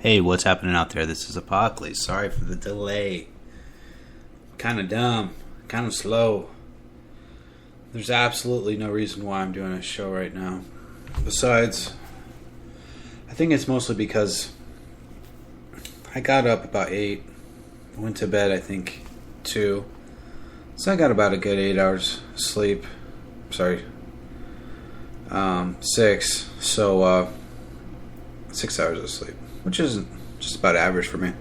Hey, what's happening out there? This is Apocalypse. Sorry for the delay. Kind of dumb. Kind of slow. There's absolutely no reason why I'm doing a show right now. Besides, I think it's mostly because I got up about 8. Went to bed, I think, 2. So I got about a good 8 hours sleep. Sorry. 6. So, 6 hours of sleep. Which is just about average for me.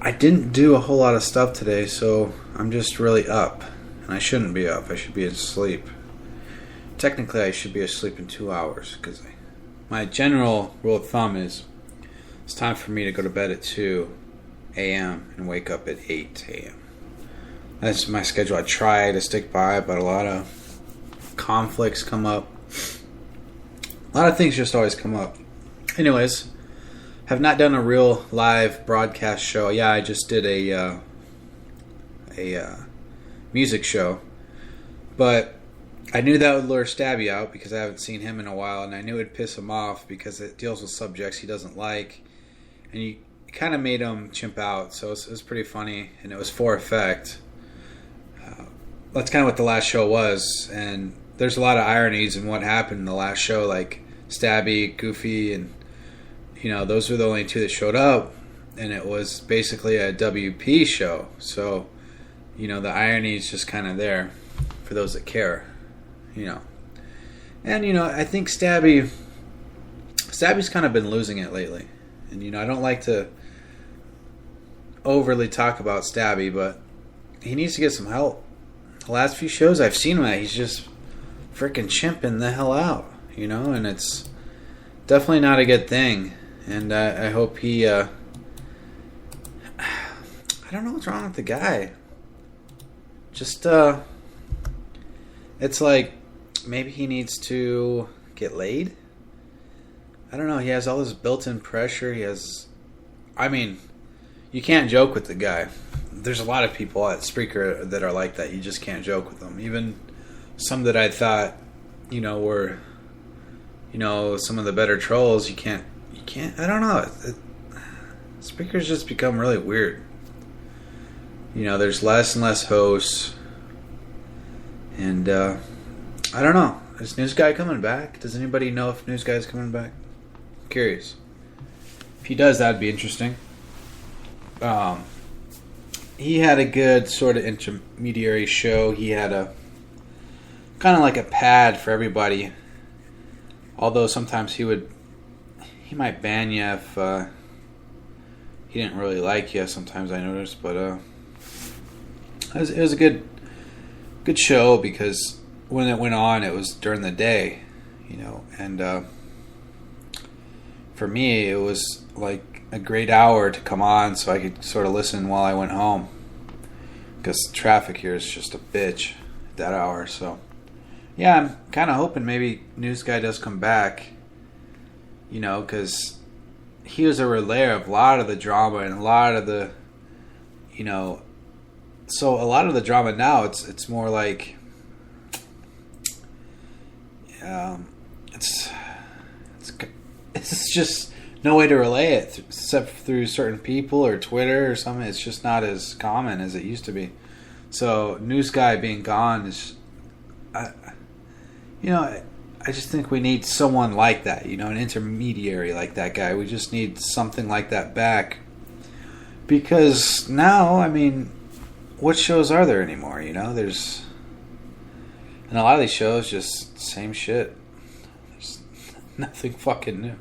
I didn't do a whole lot of stuff today, so I'm just really up. And I shouldn't be up. I should be asleep. Technically, I should be asleep in 2 hours, because my general rule of thumb is it's time for me to go to bed at 2 a.m. and wake up at 8 a.m. That's my schedule. I try to stick by, but a lot of conflicts come up. A lot of things just always come up. Anyways, have not done a real live broadcast show. Yeah, I just did a music show, but I knew that would lure Stabby out because I haven't seen him in a while, and I knew it'd piss him off because it deals with subjects he doesn't like, and you kind of made him chimp out. So it was pretty funny, and it was for effect. That's kind of what the last show was, and there's a lot of ironies in what happened in the last show, like Stabby, Goofy, and those were the only two that showed up, and it was basically a WP show. So, the irony is just kind of there for those that care, And, I think Stabby's kind of been losing it lately. And, I don't like to overly talk about Stabby, but he needs to get some help. The last few shows I've seen him at, he's just freaking chimping the hell out, and it's definitely not a good thing. And I hope he, I don't know what's wrong with the guy. Just, it's like, maybe he needs to get laid? I don't know, he has all this built-in pressure, you can't joke with the guy. There's a lot of people at Spreaker that are like that, you just can't joke with them. Even some that I thought, were, some of the better trolls, you can't, I don't know. Spreaker's just become really weird. There's less and less hosts. And, I don't know. Is News Guy coming back? Does anybody know if News Guy's coming back? I'm curious. If he does, that'd be interesting. He had a good sort of intermediary show. He had a kind of like a pad for everybody. Although sometimes he might ban you if he didn't really like you. Sometimes I noticed, but it was a good show because when it went on, it was during the day, and for me, it was like a great hour to come on so I could sort of listen while I went home because traffic here is just a bitch at that hour. So yeah, I'm kind of hoping maybe News Guy does come back, because he was a relayer of a lot of the drama and a lot of the, so a lot of the drama now, it's more like, it's just no way to relay it except through certain people or Twitter or something. It's just not as common as it used to be. So News Guy being gone is, I just think we need someone like that, an intermediary like that guy. We just need something like that back. Because now, what shows are there anymore, There's... And a lot of these shows just same shit. There's nothing fucking new.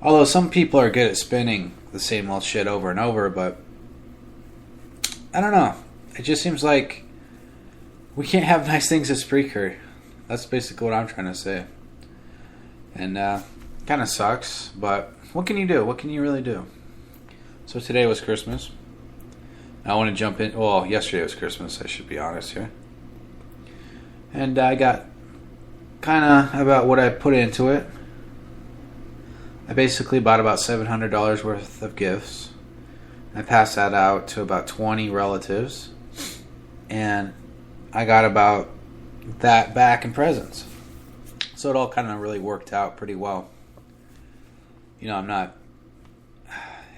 Although some people are good at spinning the same old shit over and over, but I don't know. It just seems like we can't have nice things at Spreaker. That's basically what I'm trying to say. And kind of sucks, but what can you do? What can you really do? So today was Christmas. I want to jump in. Well, yesterday was Christmas, I should be honest here. And I got kind of about what I put into it. I basically bought about $700 worth of gifts. I passed that out to about 20 relatives. And I got about that back in presents. So it all kind of really worked out pretty well. I'm not.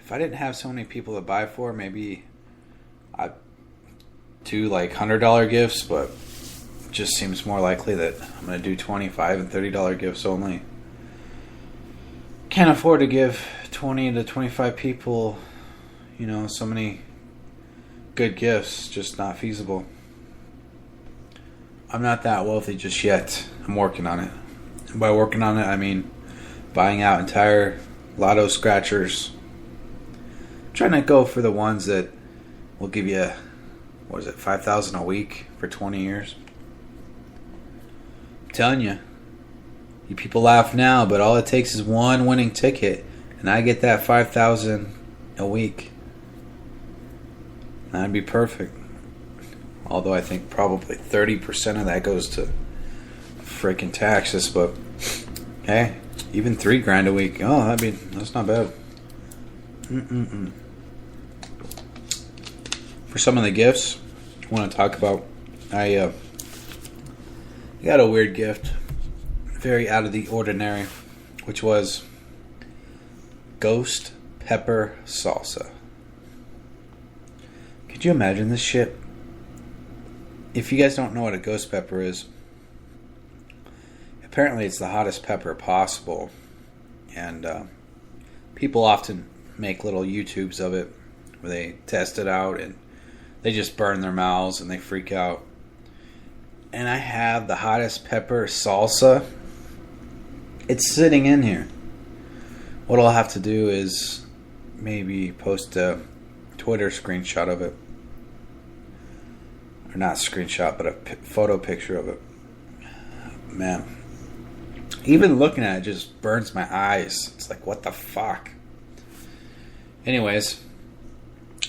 If I didn't have so many people to buy for, maybe I'd do like $100 gifts, but it just seems more likely that I'm going to do $25 and $30 gifts only. Can't afford to give 20 to 25 people, so many good gifts. Just not feasible. I'm not that wealthy just yet. I'm working on it. And by working on it, I mean buying out entire lotto scratchers. Trying to go for the ones that will give you, $5,000 a week for 20 years. I'm telling you, you people laugh now, but all it takes is one winning ticket, and I get that $5,000 a week. That'd be perfect. Although I think probably 30% of that goes to freaking taxes, but hey, even $3,000 a week. Oh, that's not bad. For some of the gifts I want to talk about, I got a weird gift, very out of the ordinary, which was ghost pepper salsa. Could you imagine this shit? If you guys don't know what a ghost pepper is, apparently it's the hottest pepper possible, and people often make little YouTubes of it where they test it out and they just burn their mouths and they freak out. And I have the hottest pepper salsa. It's sitting in here. What I'll have to do is maybe post a Twitter screenshot of it. Or not screenshot, but a photo picture of it. Man. Even looking at it just burns my eyes. It's like, what the fuck? Anyways,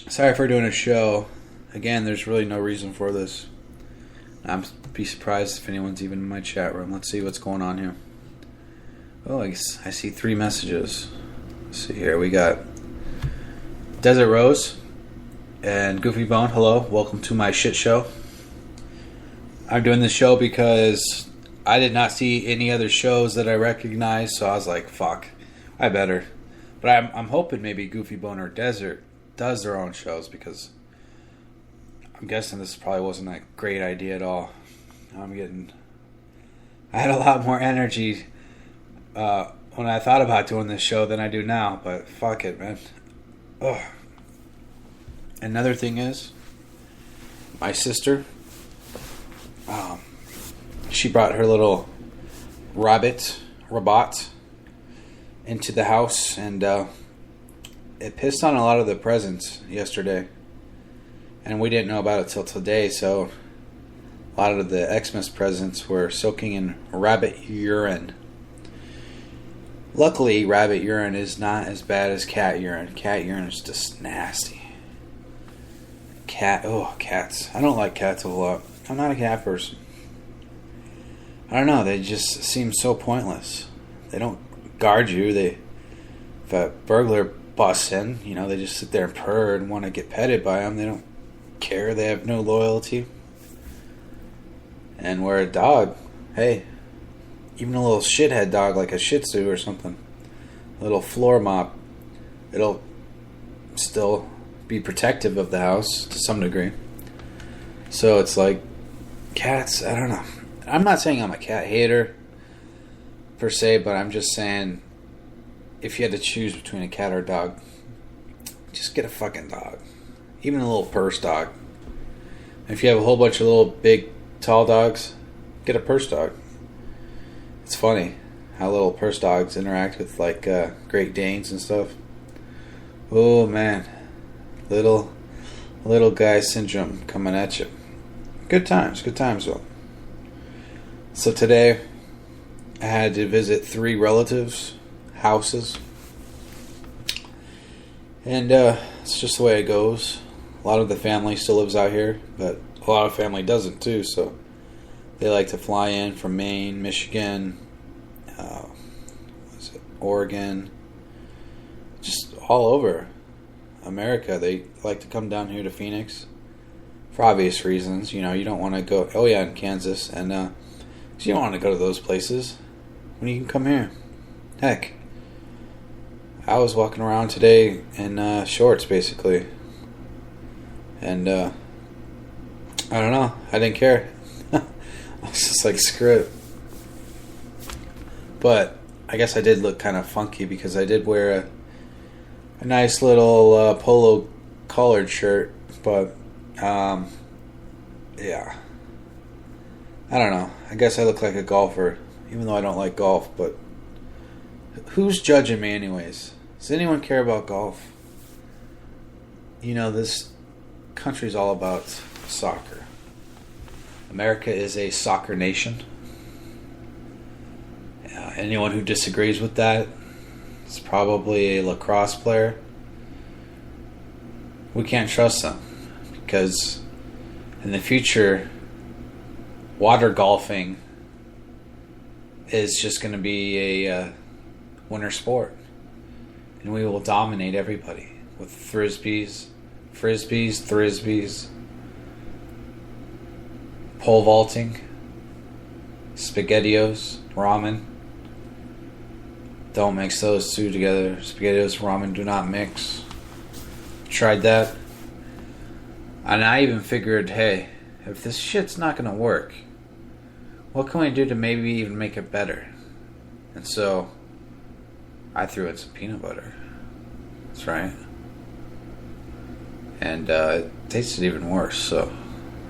sorry for doing a show. Again, there's really no reason for this. I'm be surprised if anyone's even in my chat room. Let's see what's going on here. Oh, I see 3 messages. Let's see here. We got Desert Rose and Goofy Bone. Hello, welcome to my shit show. I'm doing this show because I did not see any other shows that I recognized, so I was like, fuck, I better. But I'm hoping maybe Goofy Bone or Desert does their own shows, because I'm guessing this probably wasn't a great idea at all. I had a lot more energy when I thought about doing this show than I do now, but fuck it, man. Ugh. Another thing is, my sister, she brought her little robot into the house, and it pissed on a lot of the presents yesterday. And we didn't know about it till today, so a lot of the Xmas presents were soaking in rabbit urine. Luckily, rabbit urine is not as bad as cat urine. Cat urine is just nasty. Cats. I don't like cats a lot. I'm not a cat person. I don't know, they just seem so pointless. They don't guard you. If a burglar busts in, they just sit there and purr and want to get petted by them. They don't care. They have no loyalty. And where a dog, hey, even a little shithead dog like a Shih Tzu or something, a little floor mop, it'll still be protective of the house to some degree. So it's like cats, I don't know. I'm not saying I'm a cat hater per se, but I'm just saying if you had to choose between a cat or a dog, just get a fucking dog. Even a little purse dog. If you have a whole bunch of little big tall dogs, get a purse dog. It's funny how little purse dogs interact with like Great Danes and stuff. Oh man, little guy syndrome coming at you. Good times though. So today I had to visit 3 relatives' houses, and it's just the way it goes. A lot of the family still lives out here, but a lot of family doesn't too, so they like to fly in from Maine, Michigan, Oregon, just all over America. They like to come down here to Phoenix for obvious reasons. You don't want to go, in Kansas, and you don't want to go to those places when you can come here. Heck, I was walking around today in shorts, basically. And, I don't know. I didn't care. I was just like, screw it. But I guess I did look kind of funky because I did wear a nice little polo collared shirt. But, yeah. I don't know. I guess I look like a golfer, even though I don't like golf. But who's judging me anyways? Does anyone care about golf? You know, this country's all about soccer. America is a soccer nation. Anyone who disagrees with that is probably a lacrosse player. We can't trust them because in the future, water golfing is just going to be a winter sport. And we will dominate everybody with frisbees, pole vaulting, SpaghettiOs, ramen. Don't mix those two together. SpaghettiOs, ramen do not mix. Tried that. And I even figured, hey, if this shit's not going to work, what can we do to maybe even make it better? And so I threw in some peanut butter. That's right. And it tasted even worse. So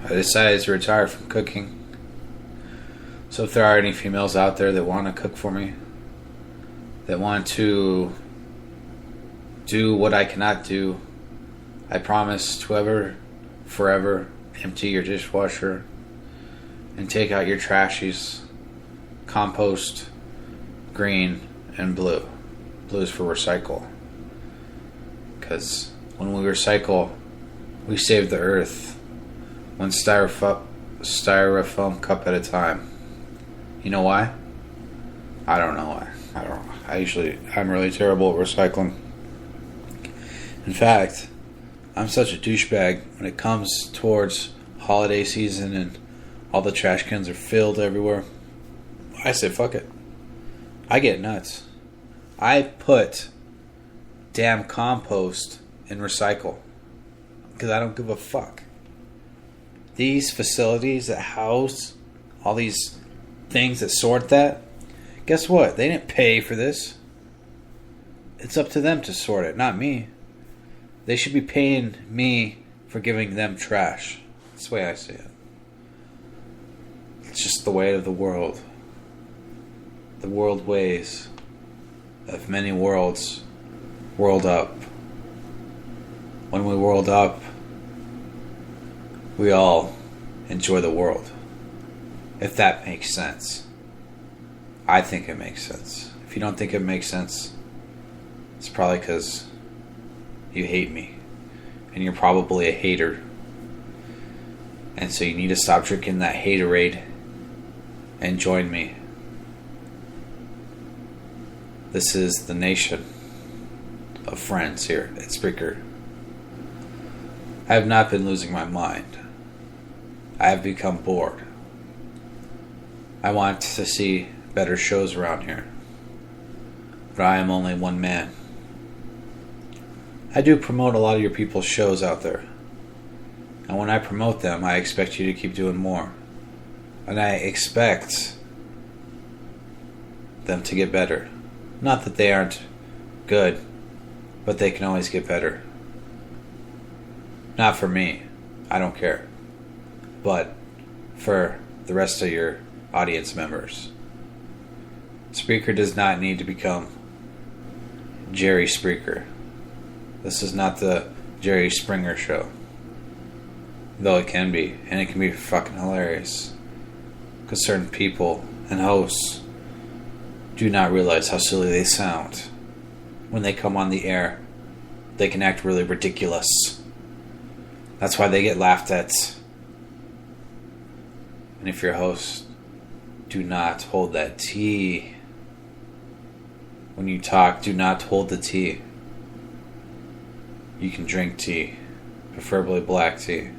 I decided to retire from cooking. So if there are any females out there that want to cook for me, that want to do what I cannot do, I promise to ever, forever empty your dishwasher and take out your trashies, compost, green, and blue. Blue is for recycle. Because when we recycle, we save the earth. One styrofoam cup at a time. You know why? I don't know why. I don't know. I'm really terrible at recycling. In fact, I'm such a douchebag when it comes towards holiday season and all the trash cans are filled everywhere. I say fuck it. I get nuts. I put damn compost in recycle because I don't give a fuck. These facilities that house all these things that sort that, guess what? They didn't pay for this. It's up to them to sort it, not me. They should be paying me for giving them trash. That's the way I see it. It's just the way of the world. The world ways of many worlds world up. When we world up, we all enjoy the world. If that makes sense. I think it makes sense. If you don't think it makes sense, it's probably because you hate me. And you're probably a hater. And so you need to stop drinking that haterade and join me. This is the nation of friends here at Spreaker. I have not been losing my mind. I have become bored. I want to see better shows around here. But I am only one man. I do promote a lot of your people's shows out there. And when I promote them, I expect you to keep doing more. And I expect them to get better. Not that they aren't good, but they can always get better. Not for me. I don't care. But for the rest of your audience members. Spreaker does not need to become Jerry Spreaker. This is not the Jerry Springer show. Though it can be. And it can be fucking hilarious. Because certain people and hosts do not realize how silly they sound. When they come on the air, they can act really ridiculous. That's why they get laughed at. And if you're a host, do not hold that tea. When you talk, do not hold the tea. You can drink tea, preferably black tea.